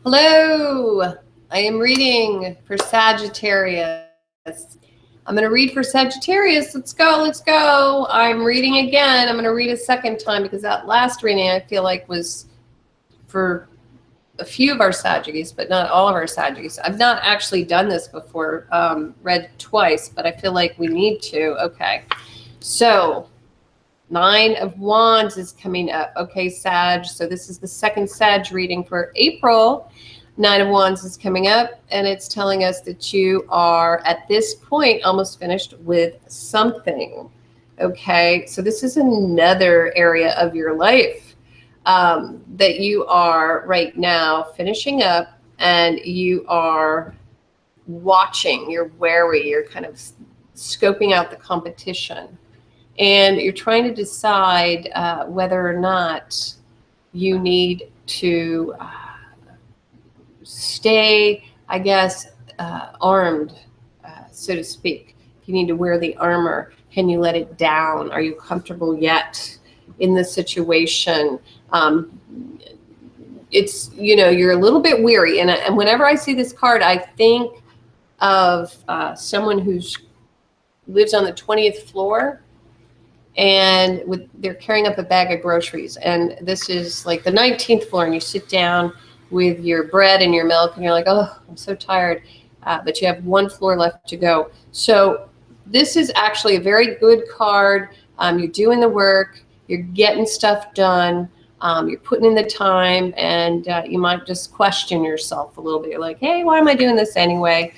Hello, I am reading for Sagittarius. I'm going to read for Sagittarius. Let's go, let's go. I'm reading again. I'm going to read a second time because that last reading I feel like was for a few of our Sagittarius, but not all of our Sagittarius. I've not actually done this before, read twice, but I feel like we need to. Okay, so Nine of Wands is coming up. Okay, Sag. So this is the second Sag reading for April. Nine of Wands is coming up, and it's telling us that you are, at this point, almost finished with something. Okay, so this is another area of your life that you are right now finishing up, and you are watching. You're wary. You're kind of scoping out the competition. And you're trying to decide whether or not you need to stay, I guess, armed, so to speak. If you need to wear the armor, can you let it down? Are you comfortable yet in the situation? It's, you know, you're a little bit weary. And whenever I see this card, I think of someone who's lives on the 20th floor, and they're carrying up a bag of groceries, and this is like the 19th floor, and you sit down with your bread and your milk, and you're like, oh, I'm so tired, but you have one floor left to go. So this is actually a very good card. You're doing the work, you're getting stuff done, you're putting in the time, and you might just question yourself a little bit. You're like, hey, why am I doing this anyway?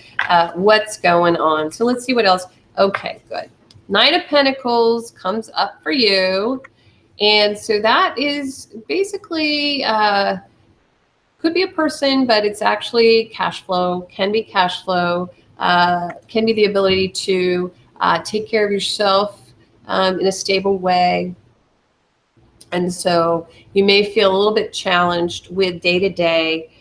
What's going on? So let's see what else. Okay, good. Nine of Pentacles comes up for you. And so that is basically, could be a person, but it's actually cash flow, can be cash flow, can be the ability to take care of yourself in a stable way. And so you may feel a little bit challenged with day-to-day,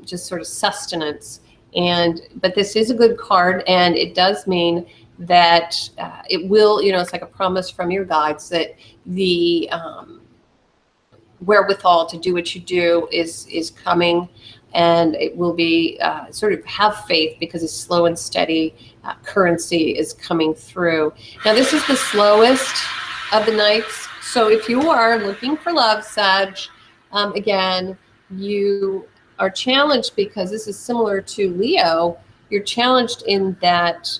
just sort of sustenance. But this is a good card, and it does mean that it will, you know, it's like a promise from your guides that the wherewithal to do what you do is coming, and it will be sort of have faith, because a slow and steady currency is coming through. Now, this is the slowest of the nights. So if you are looking for love, Sag, again, you are challenged because this is similar to Leo. You're challenged in that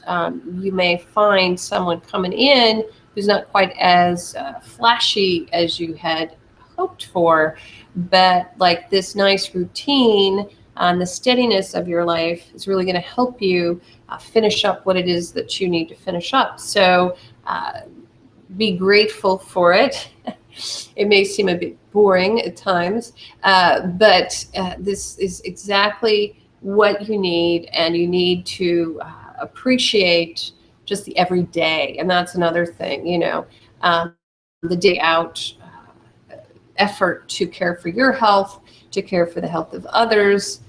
you may find someone coming in who's not quite as flashy as you had hoped for, but like this nice routine and the steadiness of your life is really going to help you finish up what it is that you need to finish up. So be grateful for it. It may seem a bit boring at times, but this is exactly what you need, and you need to appreciate just the everyday. And that's another thing, you know, the day out effort to care for your health, to care for the health of others.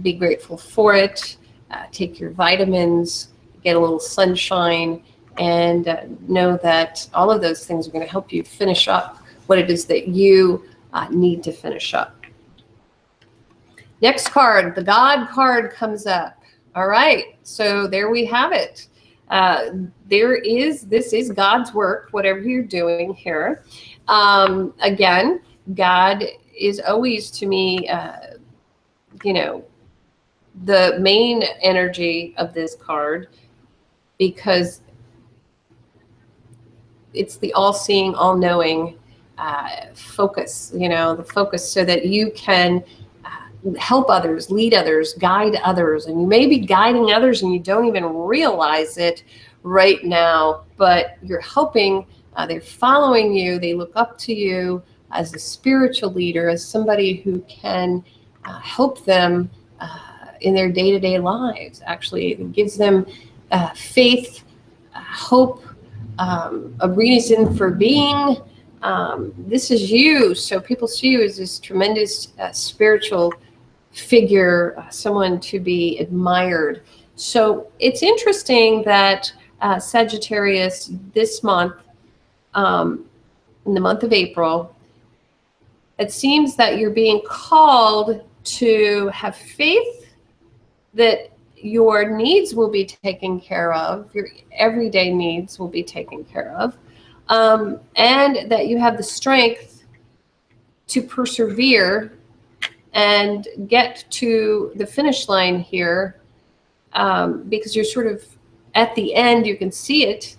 Be grateful for it. Take your vitamins, get a little sunshine, and know that all of those things are going to help you finish up what it is that you need to finish up. Next card, the God card comes up. All right, so there we have it. This is God's work, whatever you're doing here. Again, God is always, to me, you know, the main energy of this card, because it's the all-seeing, all-knowing focus, you know, the focus so that you can help others, lead others, guide others. And you may be guiding others and you don't even realize it right now, but you're helping. They're following you. They look up to you as a spiritual leader, as somebody who can help them in their day-to-day lives. Actually, it gives them faith, hope, a reason for being. This is you. So people see you as this tremendous spiritual figure, someone to be admired. So it's interesting that Sagittarius this month, in the month of April, it seems that you're being called to have faith that your needs will be taken care of, your everyday needs will be taken care of, and that you have the strength to persevere and get to the finish line here, because you're sort of at the end. You can see it.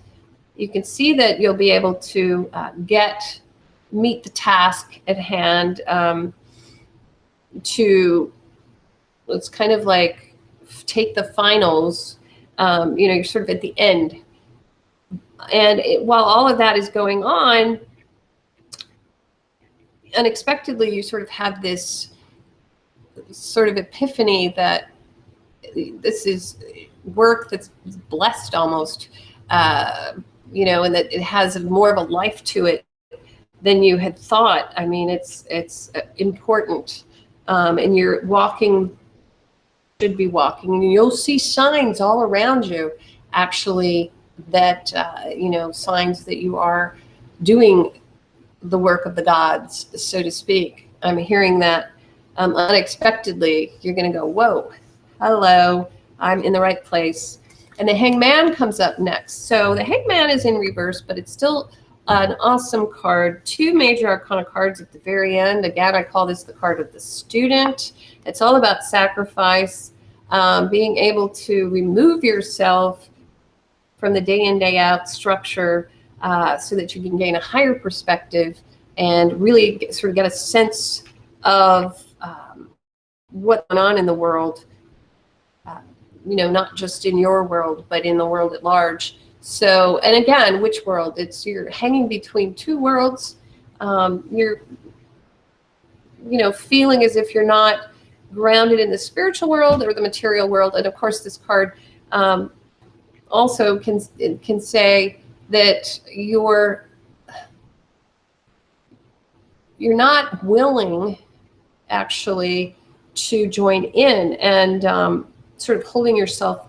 You can see that you'll be able to meet the task at hand. It's kind of like take the finals. You're sort of at the end. And while all of that is going on, unexpectedly, you sort of have this sort of epiphany that this is work that's blessed almost, and that it has more of a life to it than you had thought. I mean, it's important, and you're walking, should be walking, and you'll see signs all around you, actually, that signs that you are doing the work of the gods, so to speak. I'm hearing that unexpectedly, you're going to go, whoa, hello, I'm in the right place. And the Hangman comes up next. So the Hangman is in reverse, but it's still an awesome card. 2 major arcana cards at the very end. Again, I call this the card of the student. It's all about sacrifice, being able to remove yourself from the day in, day out structure, so that you can gain a higher perspective and really sort of get a sense of what's going on in the world, not just in your world, but in the world at large. So, and again, which world? You're hanging between 2 worlds. You're, feeling as if you're not grounded in the spiritual world or the material world. And of course, this card also can say that you're not willing, actually, to join in, and sort of holding yourself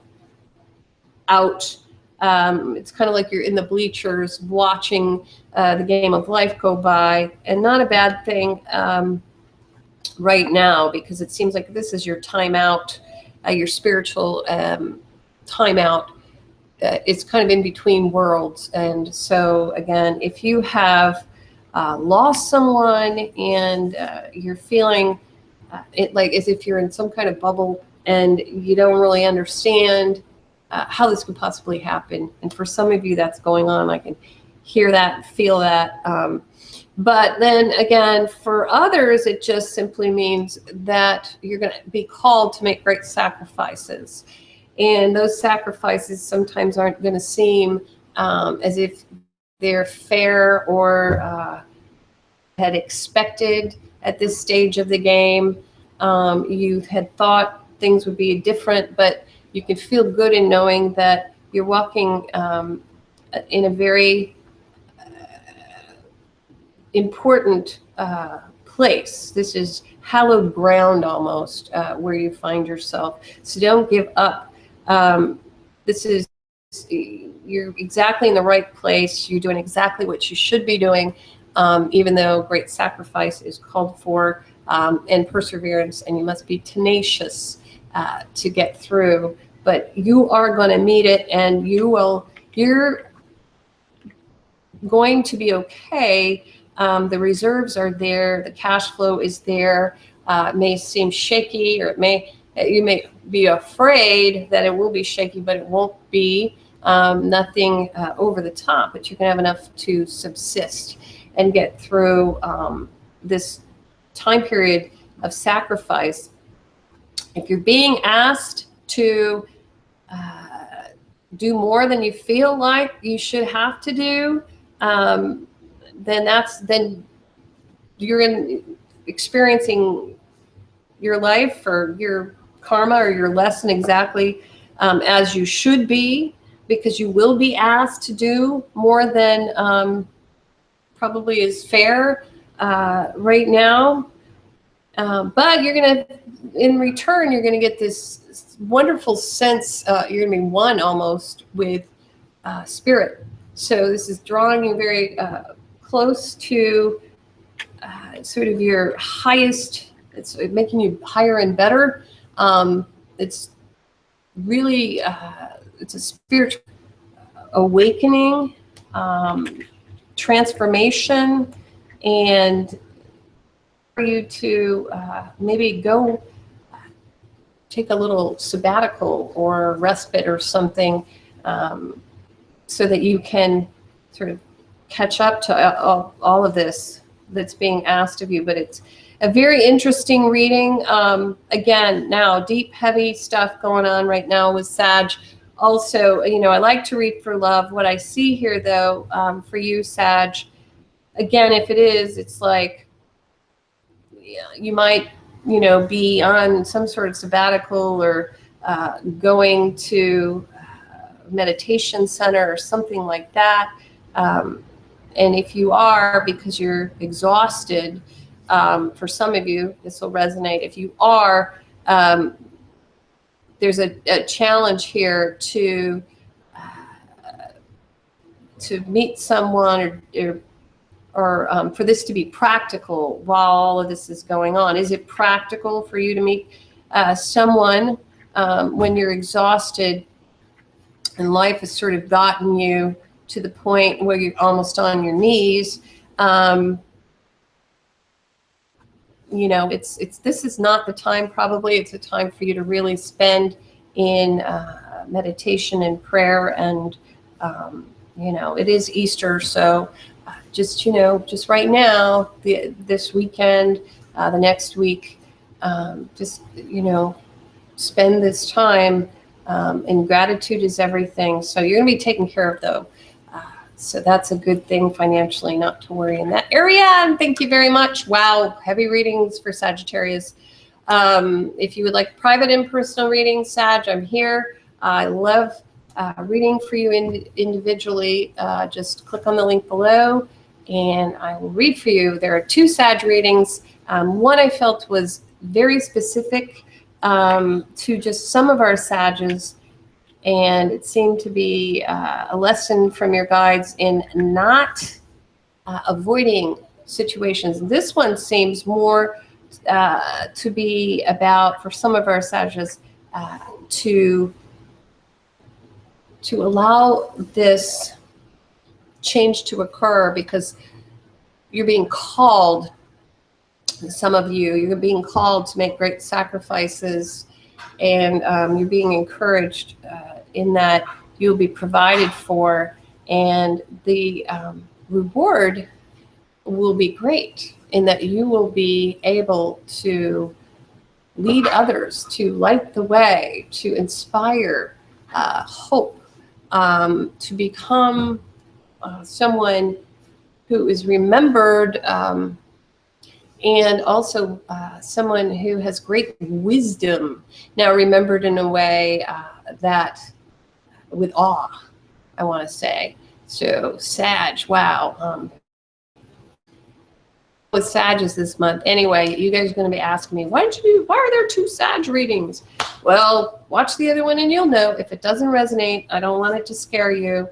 out. It's kind of like you're in the bleachers watching the game of life go by, and not a bad thing right now, because it seems like this is your time out, your spiritual time out. It's kind of in between worlds. And so again, if you have lost someone and you're feeling it like as if you're in some kind of bubble and you don't really understand how this could possibly happen. And for some of you that's going on. I can hear that, feel that. But then again, for others, it just simply means that you're going to be called to make great sacrifices. And those sacrifices sometimes aren't going to seem as if they're fair or had expected at this stage of the game. You had thought things would be different, but you can feel good in knowing that you're walking in a very important place. This is hallowed ground almost, where you find yourself. So don't give up. You're exactly in the right place. You're doing exactly what you should be doing, even though great sacrifice is called for, and perseverance, and you must be tenacious to get through. But you are going to meet it, and you're going to be okay. The reserves are there. The cash flow is there. It may seem shaky, or you may be afraid that it will be shaky, but it won't be. Nothing over the top, but you can have enough to subsist and get through this time period of sacrifice. If you're being asked to do more than you feel like you should have to do, then you're experiencing your life or your karma or your lesson exactly as you should be, because you will be asked to do more than probably is fair right now. But you're going to, in return, you're going to get this wonderful sense. You're going to be one almost with spirit. So this is drawing you very close to sort of your highest it's making you higher and better. It's really, it's a spiritual awakening, transformation, and for you to maybe go take a little sabbatical or respite or something, so that you can sort of catch up to all of this that's being asked of you. But it's a very interesting reading. Again, now deep, heavy stuff going on right now with Sag. Also, you know, I like to read for love. What I see here, though, for you, Sag, again, if it is, it's like, yeah, you might, you know, be on some sort of sabbatical or going to a meditation center or something like that. And if you are, because you're exhausted, for some of you, this will resonate. If you are, there's a challenge here to meet someone or for this to be practical while all of this is going on. Is it practical for you to meet someone when you're exhausted and life has sort of gotten you to the point where you're almost on your knees? You know, this is not the time, probably. It's a time for you to really spend in meditation and prayer. And, you know, it is Easter. So just, you know, just right now, this weekend, the next week, just, you know, spend this time. And gratitude is everything. So you're going to be taken care of, though. So that's a good thing financially, not to worry in that area. And thank you very much. Wow, heavy readings for Sagittarius. If you would like private and personal readings, Sag, I'm here. I love reading for you individually. Just click on the link below and I will read for you. There are 2 Sag readings. One I felt was very specific to just some of our Sages. And it seemed to be a lesson from your guides in not avoiding situations. This one seems more to be about, for some of our Sages, to allow this change to occur, because you're being called, some of you, you're being called to make great sacrifices, and you're being encouraged in that you'll be provided for, and the reward will be great in that you will be able to lead others, to light the way, to inspire hope, to become someone who is remembered, and also someone who has great wisdom. Now, remembered in a way that with awe, I want to say. So Sag, wow. With Sages this month. Anyway, you guys are going to be asking me, why are there 2 Sag readings? Well, watch the other one and you'll know. If it doesn't resonate, I don't want it to scare you.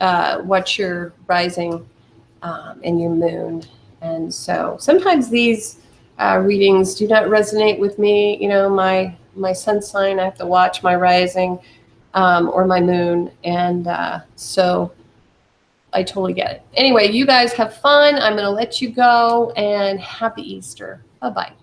Watch your rising and your moon. And so sometimes these readings do not resonate with me. You know, my sun sign, I have to watch my rising or my moon. And so I totally get it. Anyway, you guys have fun. I'm going to let you go, and happy Easter. Bye-bye.